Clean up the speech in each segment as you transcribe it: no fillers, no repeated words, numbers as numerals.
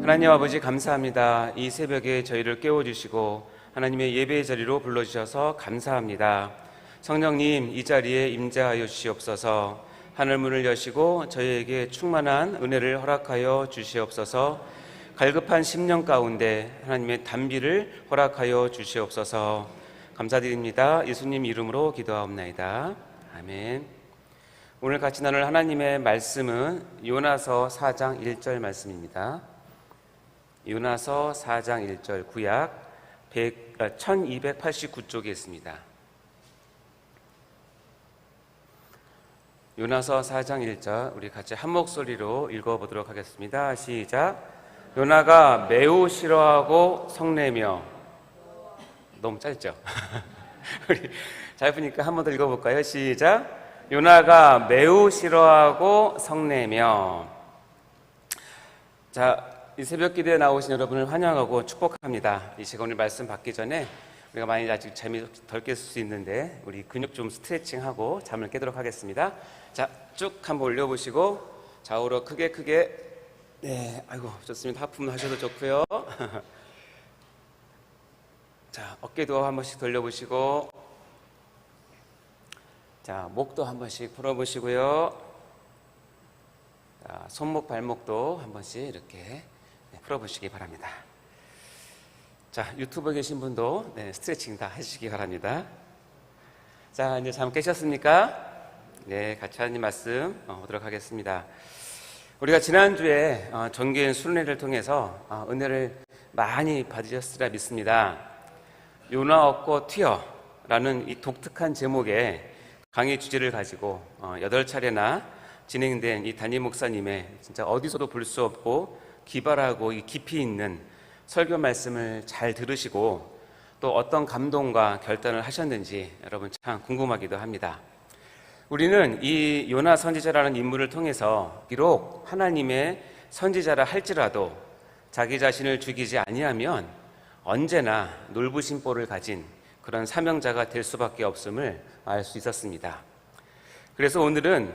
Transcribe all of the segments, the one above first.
하나님 아버지 감사합니다. 이 새벽에 저희를 깨워주시고 하나님의 예배의 자리로 불러주셔서 감사합니다. 성령님, 이 자리에 임재하여 주시옵소서. 하늘문을 여시고 저희에게 충만한 은혜를 허락하여 주시옵소서. 갈급한 심령 가운데 하나님의 단비를 허락하여 주시옵소서. 감사드립니다. 예수님 이름으로 기도하옵나이다. 아멘. 오늘 같이 나눌 하나님의 말씀은 요나서 4장 1절 말씀입니다. 요나서 4장 1절 구약 1289쪽에 있습니다. 요나서 4장 1절 우리 같이 한 목소리로 읽어보도록 하겠습니다. 시작. 요나가 매우 싫어하고 성내며. 너무 짧죠? 우리 짧으니까 한 번 더 읽어볼까요? 시작. 요나가 매우 싫어하고 성내며. 자, 이 새벽 기도에 나오신 여러분을 환영하고 축복합니다. 이 시간 오늘 말씀 받기 전에 우리가 많이 아직 잠이 덜 깰 수 있는데 우리 근육 좀 스트레칭하고 잠을 깨도록 하겠습니다. 자, 쭉 한번 올려보시고 좌우로 크게 네, 아이고 좋습니다. 하품 하셔도 좋고요. 자, 어깨도 한 번씩 돌려보시고, 자, 목도 한 번씩 풀어보시고요. 자, 손목 발목도 한 번씩 이렇게 풀어보시기 바랍니다. 자, 유튜브에 계신 분도 스트레칭 다 하시기 바랍니다. 자, 이제 잠 깨셨습니까? 네, 같이 하나님 말씀 보도록 하겠습니다. 우리가 지난주에 전교인 순례를 통해서 은혜를 많이 받으셨으리라 믿습니다. 요나 없고 튀어라는 이 독특한 제목의 강의 주제를 가지고 8차례나 진행된 이 담임 목사님의 진짜 어디서도 볼 수 없고 기발하고 깊이 있는 설교 말씀을 잘 들으시고 또 어떤 감동과 결단을 하셨는지 여러분 참 궁금하기도 합니다. 우리는 이 요나 선지자라는 인물을 통해서 비록 하나님의 선지자라 할지라도 자기 자신을 죽이지 아니하면 언제나 놀부심보를 가진 그런 사명자가 될 수밖에 없음을 알 수 있었습니다. 그래서 오늘은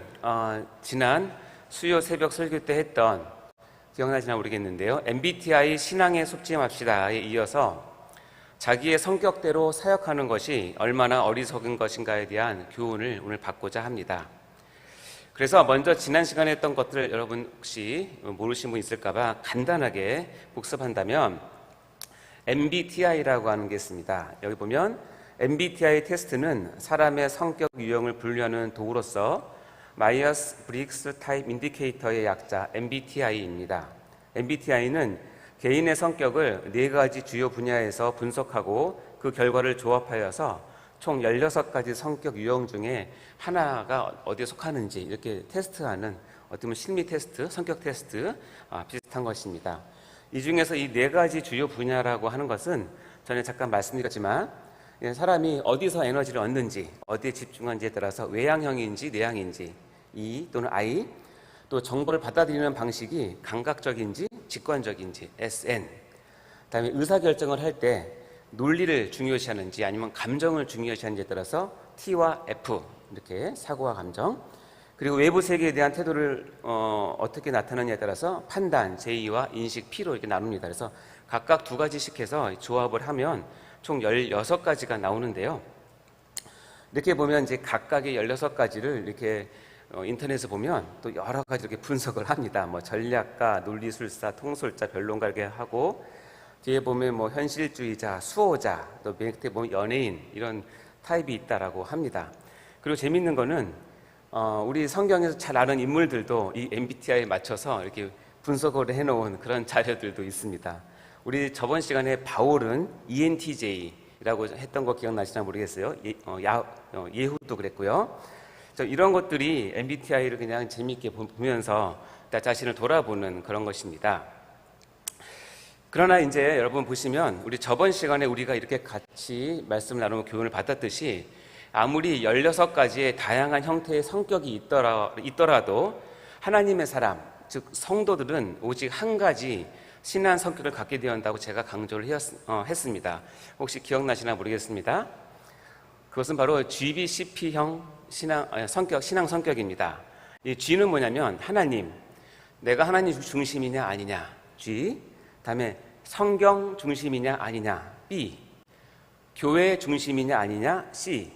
지난 수요 새벽 설교 때 했던, 기억나시나 모르겠는데요, MBTI 신앙에 속지 맙시다에 이어서 자기의 성격대로 사역하는 것이 얼마나 어리석은 것인가에 대한 교훈을 오늘 받고자 합니다. 그래서 먼저 지난 시간에 했던 것들을 여러분 혹시 모르신 분 있을까봐 간단하게 복습한다면 MBTI라고 하는 게 있습니다. 여기 보면 MBTI 테스트는 사람의 성격 유형을 분류하는 도구로서 마이어스 브릭스 타입 인디케이터의 약자 MBTI입니다. MBTI는 개인의 성격을 4가지 주요 분야에서 분석하고 그 결과를 조합하여서 총 16가지 성격 유형 중에 하나가 어디에 속하는지 이렇게 테스트하는 어떻게 보면 심리 테스트, 성격 테스트 비슷한 것입니다. 이 중에서 이 4가지 주요 분야라고 하는 것은 전에 잠깐 말씀드렸지만 사람이 어디서 에너지를 얻는지, 어디에 집중하는지에 따라서 외향형인지 내향인지 E 또는 I, 또 정보를 받아들이는 방식이 감각적인지 직관적인지 SN, 그다음에 의사결정을 할 때 논리를 중요시하는지 아니면 감정을 중요시하는지에 따라서 T와 F, 이렇게 사고와 감정, 그리고 외부 세계에 대한 태도를 어떻게 나타나느냐에 따라서 판단, J와 인식, P로 이렇게 나눕니다. 그래서 각각 2가지씩 해서 조합을 하면 총 16가지가 나오는데요. 이렇게 보면 이제 각각의 16가지를 이렇게 인터넷에 보면 또 여러 가지 이렇게 분석을 합니다. 뭐 전략가, 논리술사, 통솔자, 변론가 이렇게 하고, 뒤에 보면 뭐 현실주의자, 수호자, 또 밑에 보면 연예인, 이런 타입이 있다라고 합니다. 그리고 재밌는 거는 우리 성경에서 잘 아는 인물들도 이 MBTI에 맞춰서 이렇게 분석을 해놓은 그런 자료들도 있습니다. 우리 저번 시간에 바울은 ENTJ라고 했던 거 기억나시나 모르겠어요. 예후도 그랬고요. 이런 것들이 MBTI를 그냥 재미있게 보면서 나 자신을 돌아보는 그런 것입니다. 그러나 이제 여러분 보시면 우리 저번 시간에 우리가 이렇게 같이 말씀을 나누고 교훈을 받았듯이 아무리 16가지의 다양한 형태의 성격이 있더라도 하나님의 사람, 즉 성도들은 오직 한 가지 신한 성격을 갖게 되어야 한다고 제가 강조를 했습니다. 혹시 기억나시나 모르겠습니다. 그것은 바로 GBCP형 신앙 성격입니다. 이 G는 뭐냐면 하나님, 내가 하나님 중심이냐 아니냐 G, 다음에 성경 중심이냐 아니냐 B, 교회 중심이냐 아니냐 C,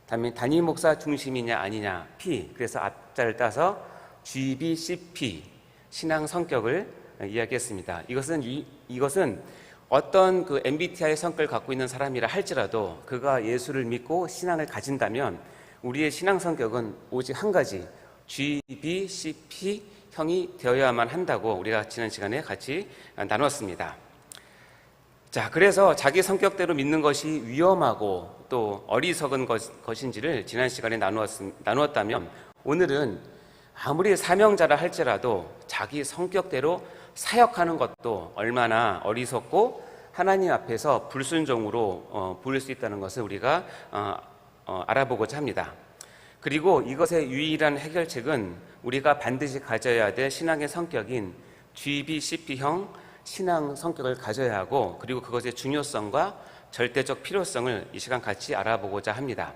다음에 담임 목사 중심이냐 아니냐 P. 그래서 앞자를 따서 GBCP 신앙 성격을 이야기했습니다. 이것은 어떤 그 MBTI 성격을 갖고 있는 사람이라 할지라도 그가 예수를 믿고 신앙을 가진다면 우리의 신앙 성격은 오직 한 가지 GBCP 형이 되어야만 한다고 우리가 지난 시간에 같이 나눴습니다. 자, 그래서 자기 성격대로 믿는 것이 위험하고 또 어리석은 것인지를 지난 시간에 나누었다면 오늘은 아무리 사명자라 할지라도 자기 성격대로 사역하는 것도 얼마나 어리석고 하나님 앞에서 불순종으로 보일 수 있다는 것을 우리가 알아보고자 합니다. 그리고 이것의 유일한 해결책은 우리가 반드시 가져야 될 신앙의 성격인 GBCP형 신앙 성격을 가져야 하고 그리고 그것의 중요성과 절대적 필요성을 이 시간 같이 알아보고자 합니다.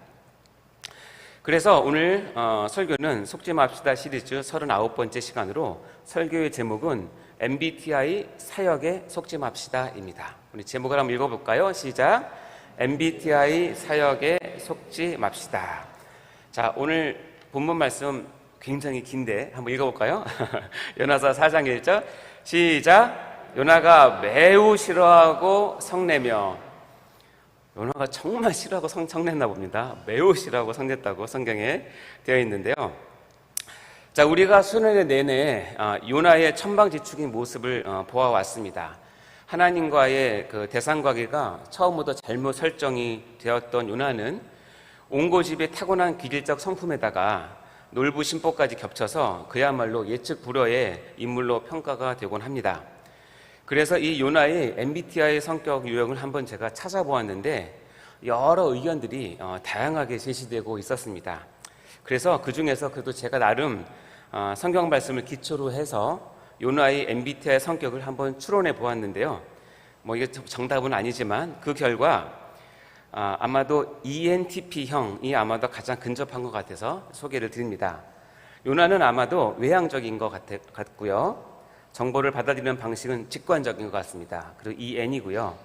그래서 오늘 설교는 속지 맙시다 시리즈 39번째 시간으로 설교의 제목은 MBTI 사역에 속지 맙시다입니다. 우리 제목을 한번 읽어볼까요? 시작. MBTI 사역에 속지 맙시다. 자, 오늘 본문 말씀 굉장히 긴데 한번 읽어볼까요? 요나서 4장 1절 시작. 요나가 매우 싫어하고 성내며, 요나가 정말 싫어하고 성냈나 봅니다. 매우 싫어하고 성냈다고 성경에 되어 있는데요. 자, 우리가 수년 내내 요나의 천방지축인 모습을 보아왔습니다. 하나님과의 그 대상관계가 처음부터 잘못 설정이 되었던 요나는 옹고집의 타고난 기질적 성품에다가 놀부심보까지 겹쳐서 그야말로 예측 불허의 인물로 평가가 되곤 합니다. 그래서 이 요나의 MBTI 성격 유형을 한번 제가 찾아보았는데 여러 의견들이 다양하게 제시되고 있었습니다. 그래서 그 중에서 그래도 제가 나름 성경 말씀을 기초로 해서 요나의 MBTI 성격을 한번 추론해 보았는데요. 뭐 이게 정답은 아니지만 그 결과 아마도 ENTP형이 아마도 가장 근접한 것 같아서 소개를 드립니다. 요나는 아마도 외향적인 것 같고요. 정보를 받아들이는 방식은 직관적인 것 같습니다. 그리고 EN이고요.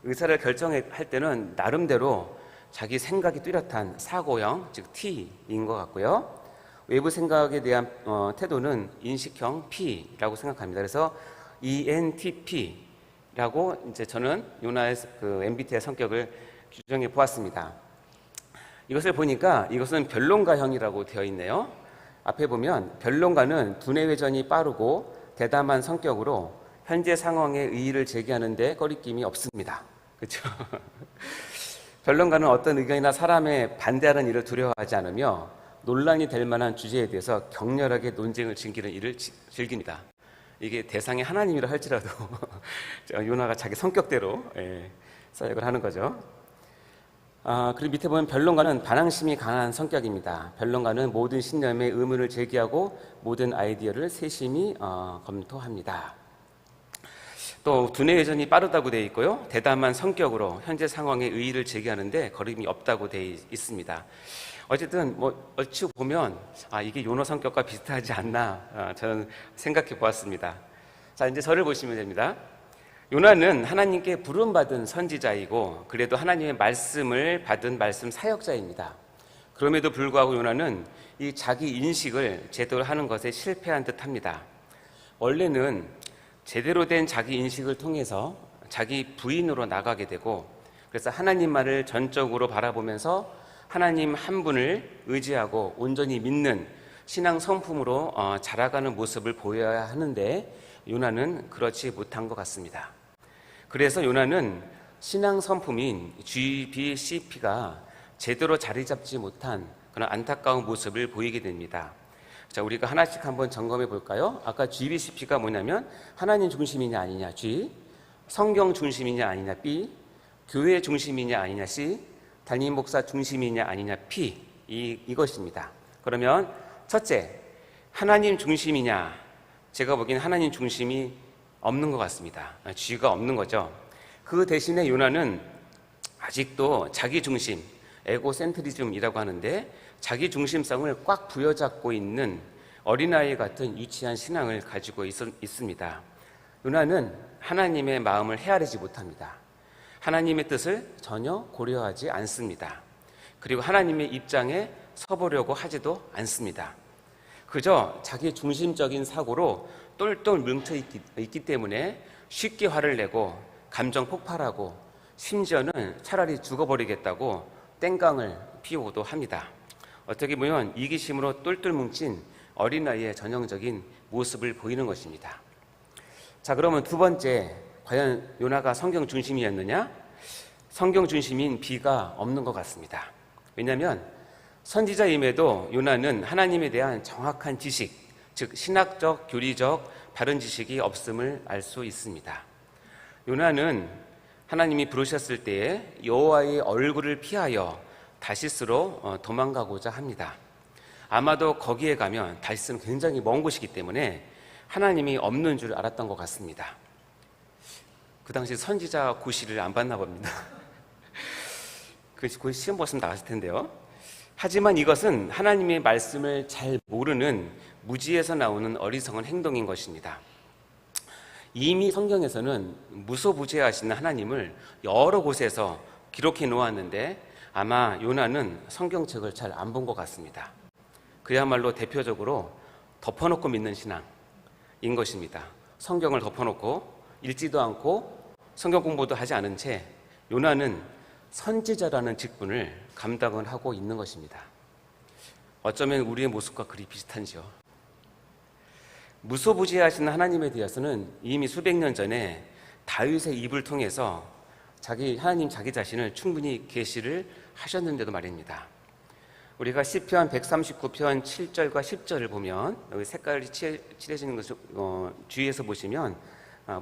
의사를 결정할 때는 나름대로 자기 생각이 뚜렷한 사고형, 즉 T인 것 같고요. 외부 생각에 대한 태도는 인식형 P라고 생각합니다. 그래서 ENTP라고 이제 저는 요나의 그 MBTI 성격을 규정해 보았습니다. 이것을 보니까 이것은 변론가형이라고 되어 있네요. 앞에 보면 변론가는 두뇌 회전이 빠르고 대담한 성격으로 현재 상황에 의의를 제기하는데 꺼리낌이 없습니다. 그렇죠? 변론가는 어떤 의견이나 사람의 반대하는 일을 두려워하지 않으며 논란이 될 만한 주제에 대해서 격렬하게 논쟁을 즐기는 일을 즐깁니다. 이게 대상이 하나님이라 할지라도 요나가 자기 성격대로 사역을 하는 거죠. 그리고 밑에 보면 변론가는 반항심이 강한 성격입니다. 변론가는 모든 신념에 의문을 제기하고 모든 아이디어를 세심히 검토합니다. 또 두뇌 회전이 빠르다고 되어 있고요. 대담한 성격으로 현재 상황에 의의를 제기하는데 거림이 없다고 되어 있습니다. 어쨌든 뭐 얼추 보면 이게 요나 성격과 비슷하지 않나 저는 생각해 보았습니다. 자, 이제 저를 보시면 됩니다. 요나는 하나님께 부름받은 선지자이고 그래도 하나님의 말씀을 받은 말씀 사역자입니다. 그럼에도 불구하고 요나는 이 자기 인식을 제대로 하는 것에 실패한 듯합니다. 원래는 제대로 된 자기 인식을 통해서 자기 부인으로 나가게 되고 그래서 하나님만을 전적으로 바라보면서 하나님 한 분을 의지하고 온전히 믿는 신앙 성품으로 자라가는 모습을 보여야 하는데 요나는 그렇지 못한 것 같습니다. 그래서 요나는 신앙 성품인 GBCP가 제대로 자리 잡지 못한 그런 안타까운 모습을 보이게 됩니다. 자, 우리가 하나씩 한번 점검해 볼까요? 아까 GBCP가 뭐냐면 하나님 중심이냐 아니냐 G, 성경 중심이냐 아니냐 B, 교회 중심이냐 아니냐 C, 담임 목사 중심이냐 아니냐 P, 이것입니다. 그러면 첫째, 하나님 중심이냐? 제가 보기엔 하나님 중심이 없는 것 같습니다. G가 없는 거죠. 그 대신에 요나는 아직도 자기 중심, 에고센트리즘이라고 하는데 자기 중심성을 꽉 부여잡고 있는 어린아이 같은 유치한 신앙을 가지고 있습니다. 요나는 하나님의 마음을 헤아리지 못합니다. 하나님의 뜻을 전혀 고려하지 않습니다. 그리고 하나님의 입장에 서보려고 하지도 않습니다. 그저 자기 중심적인 사고로 똘똘 뭉쳐 있기 때문에 쉽게 화를 내고 감정 폭발하고 심지어는 차라리 죽어버리겠다고 땡깡을 피우고도 합니다. 어떻게 보면 이기심으로 똘똘 뭉친 어린아이의 전형적인 모습을 보이는 것입니다. 자, 그러면 두 번째, 과연 요나가 성경 중심이었느냐? 성경 중심인 B가 없는 것 같습니다. 왜냐하면 선지자임에도 요나는 하나님에 대한 정확한 지식, 즉 신학적, 교리적, 바른 지식이 없음을 알 수 있습니다. 요나는 하나님이 부르셨을 때에 여호와의 얼굴을 피하여 다시스로 도망가고자 합니다. 아마도 거기에 가면 다시스는 굉장히 먼 곳이기 때문에 하나님이 없는 줄 알았던 것 같습니다. 그 당시 선지자 고시를 안 봤나 봅니다. 그 시험 봤으면 나갔을 텐데요. 하지만 이것은 하나님의 말씀을 잘 모르는 무지에서 나오는 어리석은 행동인 것입니다. 이미 성경에서는 무소부재하시는 하나님을 여러 곳에서 기록해 놓았는데 아마 요나는 성경책을 잘 안 본 것 같습니다. 그야말로 대표적으로 덮어놓고 믿는 신앙인 것입니다. 성경을 덮어놓고 읽지도 않고 성경 공부도 하지 않은 채 요나는 선지자라는 직분을 감당을 하고 있는 것입니다. 어쩌면 우리의 모습과 그리 비슷한지요. 무소부지하신 하나님에 대해서는 이미 수백 년 전에 다윗의 입을 통해서 하나님 자기 자신을 충분히 계시를 하셨는데도 말입니다. 우리가 시편 139편 7절과 10절을 보면 여기 색깔이 칠해지는 것을 주위에서 보시면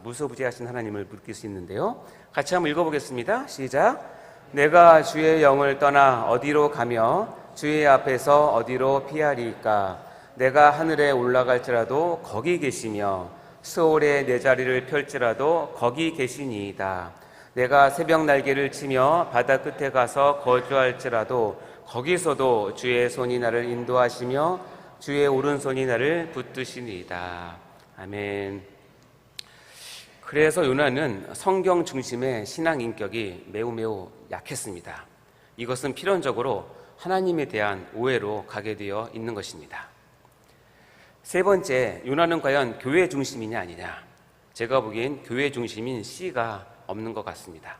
무소부지하신 하나님을 느낄 수 있는데요. 같이 한번 읽어보겠습니다. 시작. 내가 주의 영을 떠나 어디로 가며 주의 앞에서 어디로 피하리까? 내가 하늘에 올라갈지라도 거기 계시며 스올에 내 자리를 펼지라도 거기 계시니이다. 내가 새벽 날개를 치며 바다 끝에 가서 거주할지라도 거기서도 주의 손이 나를 인도하시며 주의 오른손이 나를 붙드시니이다. 아멘. 그래서 요나는 성경 중심의 신앙 인격이 매우 약했습니다. 이것은 필연적으로 하나님에 대한 오해로 가게 되어 있는 것입니다. 세 번째, 요나는 과연 교회 중심이냐 아니냐? 제가 보기엔 교회 중심인 C가 없는 것 같습니다.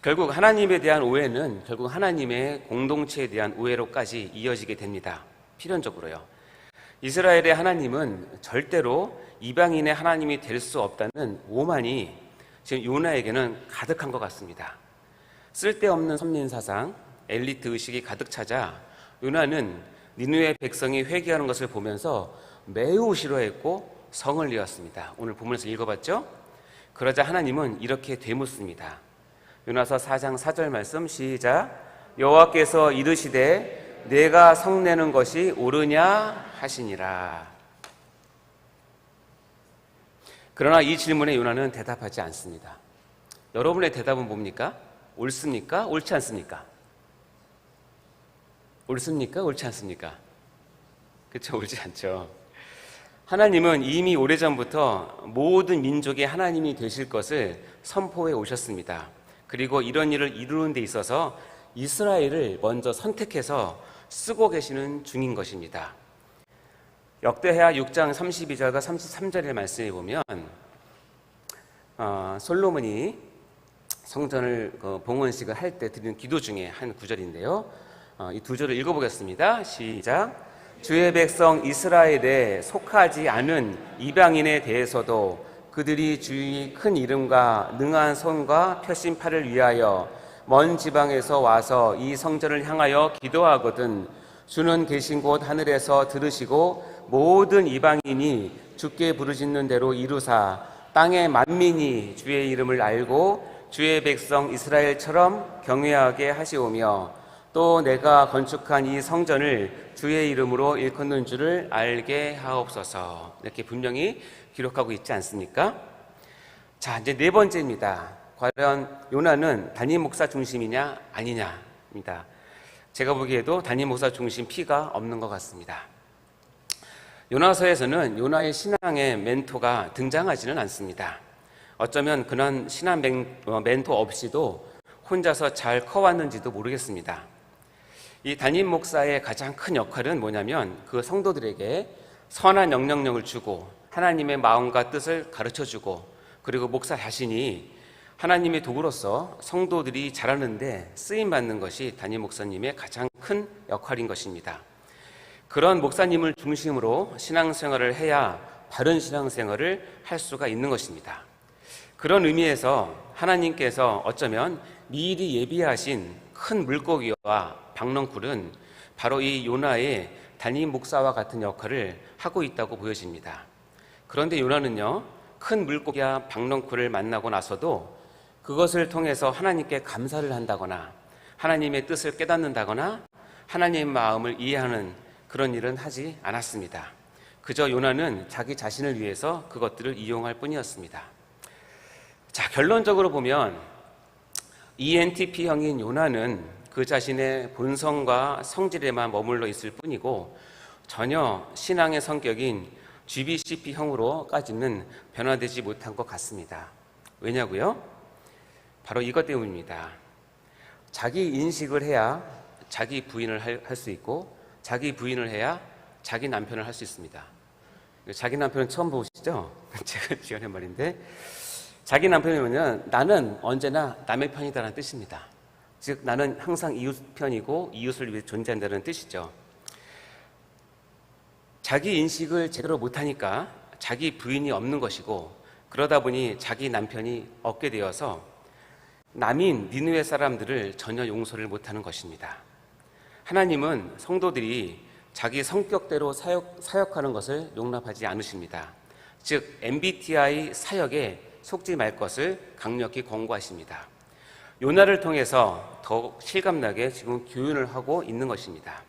결국 하나님에 대한 오해는 결국 하나님의 공동체에 대한 오해로까지 이어지게 됩니다. 필연적으로요. 이스라엘의 하나님은 절대로 이방인의 하나님이 될 수 없다는 오만이 지금 요나에게는 가득한 것 같습니다. 쓸데없는 선민사상, 엘리트 의식이 가득 차자 요나는 니느웨 백성이 회개하는 것을 보면서 매우 싫어했고 성을 내었습니다. 오늘 본문에서 읽어봤죠? 그러자 하나님은 이렇게 되묻습니다. 요나서 4장 4절 말씀 시작. 여호와께서 이르시되 내가 성내는 것이 옳으냐 하시니라. 그러나 이 질문에 요나는 대답하지 않습니다. 여러분의 대답은 뭡니까? 옳습니까? 옳지 않습니까? 옳습니까? 옳지 않습니까? 그렇죠, 옳지 않죠. 하나님은 이미 오래전부터 모든 민족의 하나님이 되실 것을 선포해 오셨습니다. 그리고 이런 일을 이루는 데 있어서 이스라엘을 먼저 선택해서 쓰고 계시는 중인 것입니다. 역대하 6장 32절과 33절의 말씀에 보면 솔로몬이 성전을 봉헌식을 할 때 드리는 기도 중에 한 구절인데요. 이 두 절을 읽어보겠습니다. 시작. 주의 백성 이스라엘에 속하지 않은 이방인에 대해서도 그들이 주의 큰 이름과 능한 손과 펴신 팔을 위하여 먼 지방에서 와서 이 성전을 향하여 기도하거든 주는 계신 곳 하늘에서 들으시고 모든 이방인이 주께 부르짖는 대로 이루사 땅의 만민이 주의 이름을 알고 주의 백성 이스라엘처럼 경외하게 하시오며 또 내가 건축한 이 성전을 주의 이름으로 일컫는 줄을 알게 하옵소서. 이렇게 분명히 기록하고 있지 않습니까? 자, 이제 네 번째입니다. 과연 요나는 담임 목사 중심이냐 아니냐입니다. 제가 보기에도 담임 목사 중심 P가 없는 것 같습니다. 요나서에서는 요나의 신앙의 멘토가 등장하지는 않습니다. 어쩌면 그런 신앙 멘토 없이도 혼자서 잘 커왔는지도 모르겠습니다. 이 담임 목사의 가장 큰 역할은 뭐냐면 그 성도들에게 선한 영향력을 주고 하나님의 마음과 뜻을 가르쳐주고, 그리고 목사 자신이 하나님의 도구로서 성도들이 자라는데 쓰임받는 것이 담임 목사님의 가장 큰 역할인 것입니다. 그런 목사님을 중심으로 신앙생활을 해야 바른 신앙생활을 할 수가 있는 것입니다. 그런 의미에서 하나님께서 어쩌면 미리 예비하신 큰 물고기와 박넝쿨은 바로 이 요나의 담임 목사와 같은 역할을 하고 있다고 보여집니다. 그런데 요나는요, 큰 물고기와 박넝쿨을 만나고 나서도 그것을 통해서 하나님께 감사를 한다거나 하나님의 뜻을 깨닫는다거나 하나님의 마음을 이해하는 그런 일은 하지 않았습니다. 그저 요나는 자기 자신을 위해서 그것들을 이용할 뿐이었습니다. 자, 결론적으로 보면 ENTP형인 요나는 그 자신의 본성과 성질에만 머물러 있을 뿐이고 전혀 신앙의 성격인 GBCP형으로까지는 변화되지 못한 것 같습니다. 왜냐고요? 바로 이것 때문입니다. 자기 인식을 해야 자기 부인을 할 수 있고 자기 부인을 해야 자기 남편을 할 수 있습니다. 자기 남편은 처음 보시죠? 제가 지어낸 말인데, 자기 남편이면 나는 언제나 남의 편이다라는 뜻입니다. 즉 나는 항상 이웃 편이고 이웃을 위해 존재한다는 뜻이죠. 자기 인식을 제대로 못하니까 자기 부인이 없는 것이고, 그러다 보니 자기 남편이 없게 되어서 남인 니느웨 사람들을 전혀 용서를 못하는 것입니다. 하나님은 성도들이 자기 성격대로 사역하는 것을 용납하지 않으십니다. 즉 MBTI 사역에 속지 말 것을 강력히 권고하십니다. 요나를 통해서 더욱 실감나게 지금 교훈을 하고 있는 것입니다.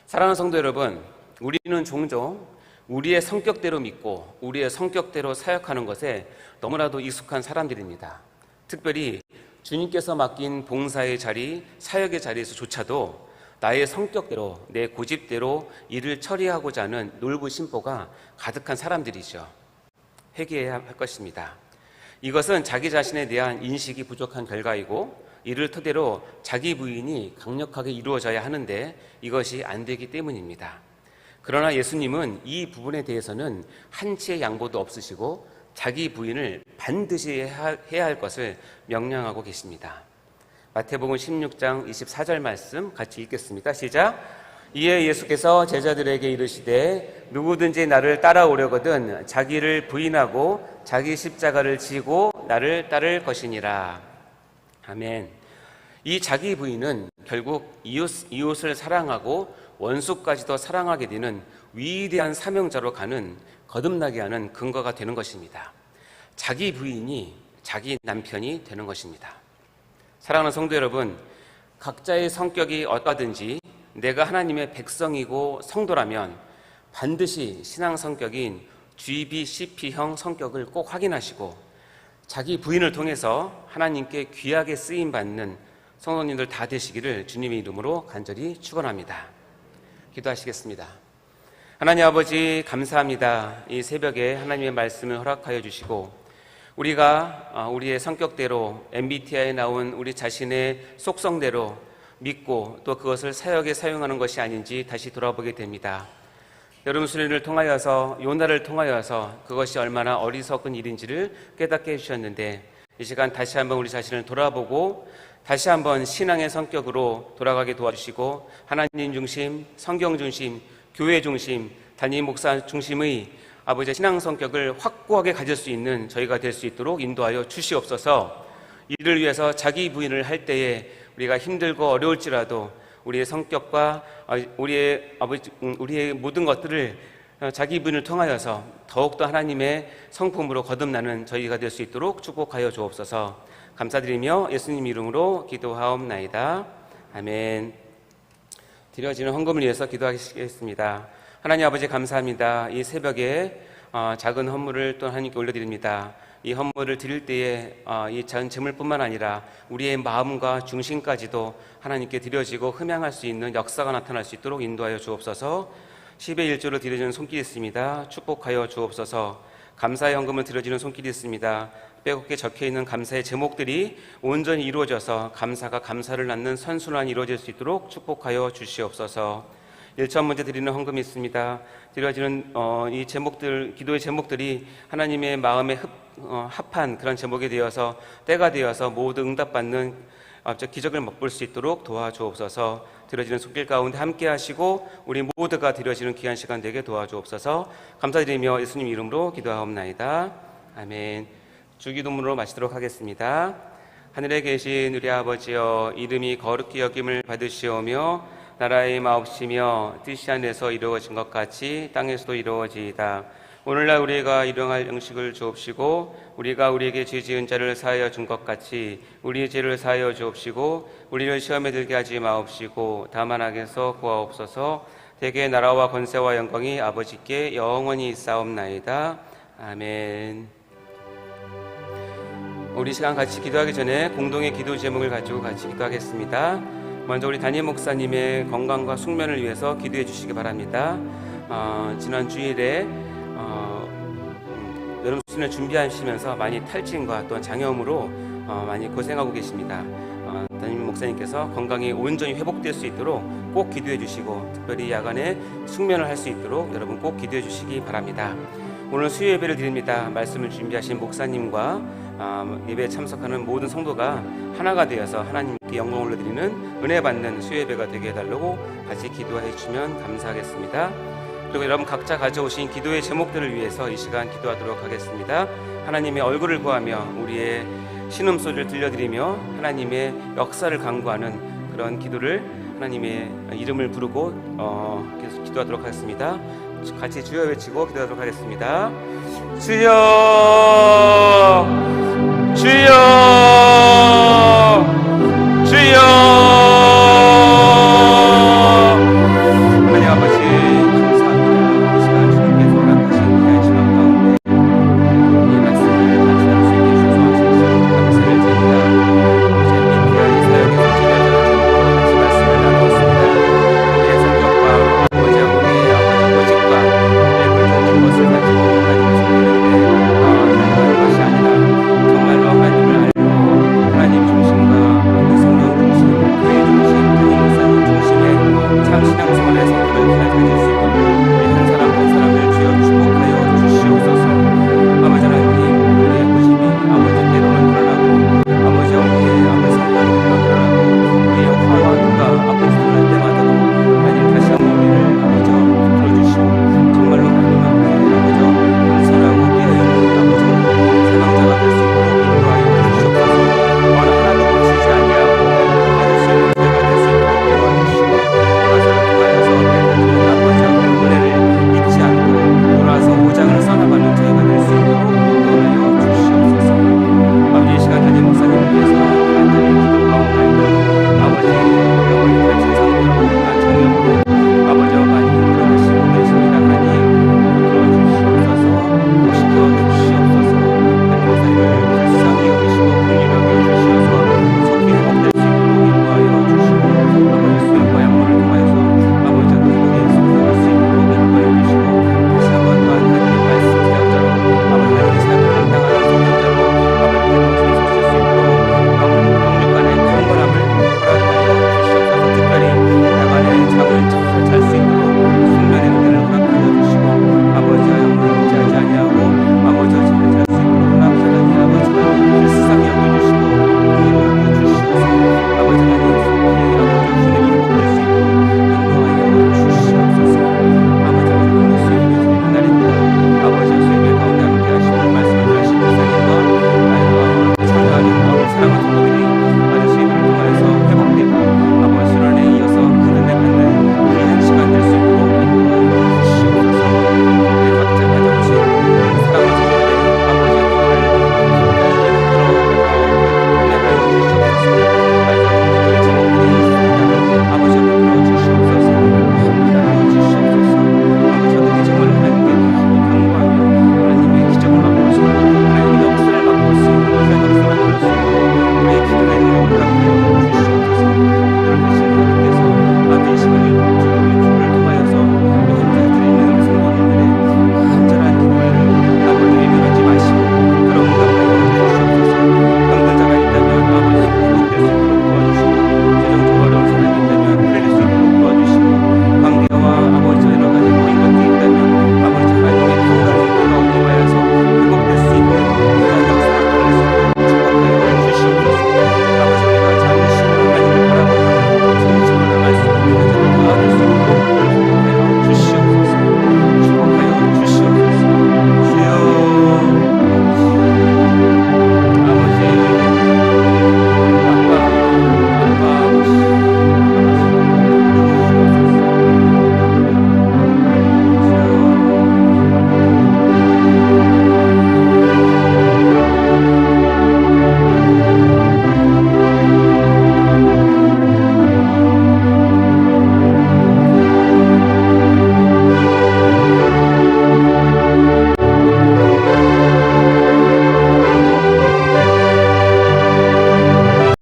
사랑하는 성도 여러분, 우리는 종종 우리의 성격대로 믿고 우리의 성격대로 사역하는 것에 너무나도 익숙한 사람들입니다. 특별히 주님께서 맡긴 봉사의 자리, 사역의 자리에서조차도 나의 성격대로, 내 고집대로 일을 처리하고자 하는 놀부심보가 가득한 사람들이죠. 회개해야 할 것입니다. 이것은 자기 자신에 대한 인식이 부족한 결과이고, 이를 토대로 자기 부인이 강력하게 이루어져야 하는데 이것이 안 되기 때문입니다. 그러나 예수님은 이 부분에 대해서는 한치의 양보도 없으시고 자기 부인을 반드시 해야 할 것을 명령하고 계십니다. 마태복음 16장 24절 말씀 같이 읽겠습니다. 시작. 이에 예수께서 제자들에게 이르시되 누구든지 나를 따라오려거든 자기를 부인하고 자기 십자가를 지고 나를 따를 것이니라. 아멘. 이 자기 부인은 결국 이웃을 사랑하고 원수까지도 사랑하게 되는 위대한 사명자로 가는, 거듭나게 하는 근거가 되는 것입니다. 자기 부인이 자기 남편이 되는 것입니다. 사랑하는 성도 여러분, 각자의 성격이 어떠하든지 내가 하나님의 백성이고 성도라면 반드시 신앙 성격인 GBCP형 성격을 꼭 확인하시고 자기 부인을 통해서 하나님께 귀하게 쓰임받는 성도님들 다 되시기를 주님의 이름으로 간절히 축원합니다. 기도하시겠습니다. 하나님 아버지, 감사합니다. 이 새벽에 하나님의 말씀을 허락하여 주시고 우리가 우리의 성격대로 MBTI에 나온 우리 자신의 속성대로 믿고 또 그것을 사역에 사용하는 것이 아닌지 다시 돌아보게 됩니다. 여름 수련을 통하여서, 요나를 통하여서 그것이 얼마나 어리석은 일인지를 깨닫게 해주셨는데, 이 시간 다시 한번 우리 자신을 돌아보고 다시 한번 신앙의 성격으로 돌아가게 도와주시고 하나님 중심, 성경 중심, 교회 중심, 담임 목사 중심의 아버지의 신앙 성격을 확고하게 가질 수 있는 저희가 될 수 있도록 인도하여 주시옵소서. 이를 위해서 자기 부인을 할 때에 우리가 힘들고 어려울지라도 우리의 성격과 우리의 모든 것들을 자기 부인을 통하여서 더욱더 하나님의 성품으로 거듭나는 저희가 될 수 있도록 축복하여 주옵소서. 감사드리며 예수님 이름으로 기도하옵나이다. 아멘. 드려지는 헌금을 위해서 기도하시겠습니다. 하나님 아버지, 감사합니다. 이 새벽에 작은 헌물을 또 하나님께 올려드립니다. 이 헌물을 드릴 때에 이 작은 재물뿐만 아니라 우리의 마음과 중심까지도 하나님께 드려지고 흠양할 수 있는 역사가 나타날 수 있도록 인도하여 주옵소서. 10의 1조로 드려지는 손길이 있습니다. 축복하여 주옵소서. 감사의 헌금을 드려지는 손길이 있습니다. 빼곡히 적혀있는 감사의 제목들이 온전히 이루어져서 감사가 감사를 낳는 선순환이 이루어질 수 있도록 축복하여 주시옵소서. 1천 문제 드리는 헌금이 있습니다. 드려지는 이 제목들, 기도의 제목들이 하나님의 마음에 합한 그런 제목이 되어서 때가 되어서 모두 응답받는 기적을 맛볼 수 있도록 도와주옵소서. 드려지는 손길 가운데 함께 하시고 우리 모두가 드려지는 귀한 시간 되게 도와주옵소서. 감사드리며 예수님 이름으로 기도하옵나이다. 아멘. 주기도문으로 마치도록 하겠습니다. 하늘에 계신 우리 아버지여, 이름이 거룩히 여김을 받으시오며 나라의 마옵시며 뜻이 하늘에서 이루어진 것 같이 땅에서도 이루어지이다. 오늘날 우리가 일용할 양식을 주옵시고 우리가 우리에게 죄 지은 자를 사하여 준 것 같이 우리의 죄를 사하여 주옵시고 우리를 시험에 들게 하지 마옵시고 다만 악에서 구하옵소서. 대개 나라와 권세와 영광이 아버지께 영원히 있사옵나이다. 아멘. 우리 시간 같이 기도하기 전에 공동의 기도 제목을 가지고 같이 기도하겠습니다. 먼저 우리 담임 목사님의 건강과 숙면을 위해서 기도해 주시기 바랍니다. 지난 주일에 여름 수련을 준비하시면서 많이 탈진과 또한 장염으로 많이 고생하고 계십니다. 담임 목사님께서 건강이 온전히 회복될 수 있도록 꼭 기도해 주시고 특별히 야간에 숙면을 할 수 있도록 여러분 꼭 기도해 주시기 바랍니다. 오늘 수요 예배를 드립니다. 말씀을 준비하신 목사님과 예배에 참석하는 모든 성도가 하나가 되어서 하나님께 영광을 올려드리는 은혜 받는 수요 예배가 되게 해달라고 같이 기도해 주시면 감사하겠습니다. 그리고 여러분 각자 가져오신 기도의 제목들을 위해서 이 시간 기도하도록 하겠습니다. 하나님의 얼굴을 구하며 우리의 신음소리를 들려드리며 하나님의 역사를 간구하는 그런 기도를 하나님의 이름을 부르고 계속 기도하도록 하겠습니다. 같이 주여 외치고 기도하도록 하겠습니다. 주여